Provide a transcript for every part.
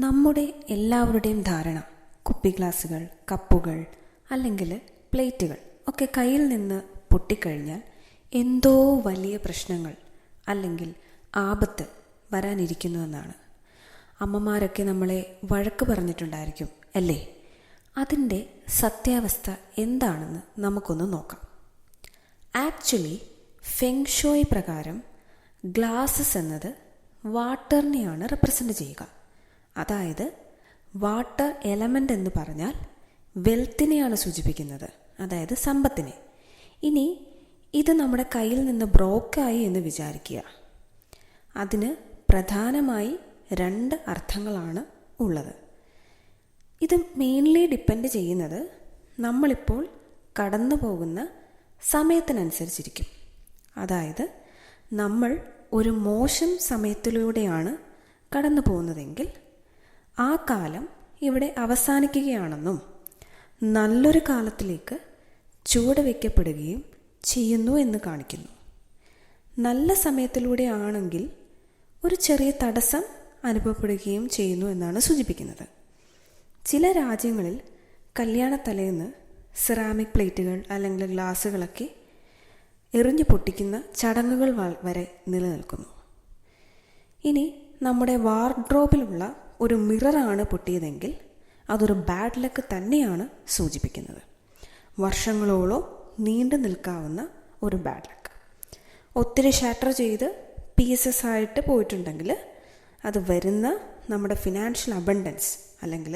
നമ്മുടെ എല്ലാവരുടെയും ധാരണ കുപ്പി ഗ്ലാസുകൾ, കപ്പുകൾ അല്ലെങ്കിൽ പ്ലേറ്റുകൾ ഒക്കെ കയ്യിൽ നിന്ന് പൊട്ടിക്കഴിഞ്ഞാൽ എന്തോ വലിയ പ്രശ്നങ്ങൾ അല്ലെങ്കിൽ ആപത്ത് വരാനിരിക്കുന്നുവെന്നാണ്. അമ്മമാരൊക്കെ നമ്മളെ വഴക്ക് പറഞ്ഞിട്ടുണ്ടായിരിക്കും അല്ലേ? അതിൻ്റെ സത്യാവസ്ഥ എന്താണെന്ന് നമുക്കൊന്ന് നോക്കാം. ആക്ച്വലി ഫെങ് ഷോയ് പ്രകാരം ഗ്ലാസസ് എന്നത് വാട്ടറിനെയാണ് റെപ്രസെൻ്റ് ചെയ്യുക. അതായത് വാട്ടർ എലമെൻ്റ് എന്ന് പറഞ്ഞാൽ വെൽത്തിനെയാണ് സൂചിപ്പിക്കുന്നത്, അതായത് സമ്പത്തിനെ. ഇനി ഇത് നമ്മുടെ കയ്യിൽ നിന്ന് ബ്രോക്കായി എന്ന് വിചാരിക്കുക. അതിന് പ്രധാനമായി 2 അർത്ഥങ്ങളാണ് ഉള്ളത്. ഇത് മെയിൻലി ഡിപ്പെൻഡ് ചെയ്യുന്നത് നമ്മളിപ്പോൾ കടന്നു പോകുന്ന സമയത്തിനനുസരിച്ചിരിക്കും. അതായത് നമ്മൾ ഒരു മോശം സമയത്തിലൂടെയാണ് കടന്നു പോകുന്നതെങ്കിൽ ആ കാലം ഇവിടെ അവസാനിക്കുകയാണെന്നും നല്ലൊരു കാലത്തിലേക്ക് ചുവടുവയ്ക്കപ്പെടുകയും ചെയ്യുന്നു എന്ന് കാണിക്കുന്നു. നല്ല സമയത്തിലൂടെ ആണെങ്കിൽ ഒരു ചെറിയ തടസ്സം അനുഭവപ്പെടുകയും ചെയ്യുന്നു എന്നാണ് സൂചിപ്പിക്കുന്നത്. ചില രാജ്യങ്ങളിൽ കല്യാണത്തലേന്ന് സെറാമിക് പ്ലേറ്റുകൾ അല്ലെങ്കിൽ ഗ്ലാസുകളൊക്കെ എറിഞ്ഞു പൊട്ടിക്കുന്ന ചടങ്ങുകൾ വരെ നിലനിൽക്കുന്നു. ഇനി നമ്മുടെ വാർഡ്രോബിലുള്ള ഒരു മിററാണ് പൊട്ടിയതെങ്കിൽ അതൊരു ബാഡ് ലക്ക് തന്നെയാണ് സൂചിപ്പിക്കുന്നത്. വർഷങ്ങളോളം നീണ്ടു നിൽക്കാവുന്ന ഒരു ബാഡ് ലക്ക്. ഒത്തിരി ഷാറ്റർ ചെയ്ത് പീസസ് ആയിട്ട് പോയിട്ടുണ്ടെങ്കിൽ അത് വരുന്ന നമ്മുടെ ഫിനാൻഷ്യൽ അബണ്ടൻസ് അല്ലെങ്കിൽ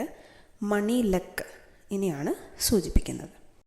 മണി ലക്ക് ഇനിയാണ് സൂചിപ്പിക്കുന്നത്.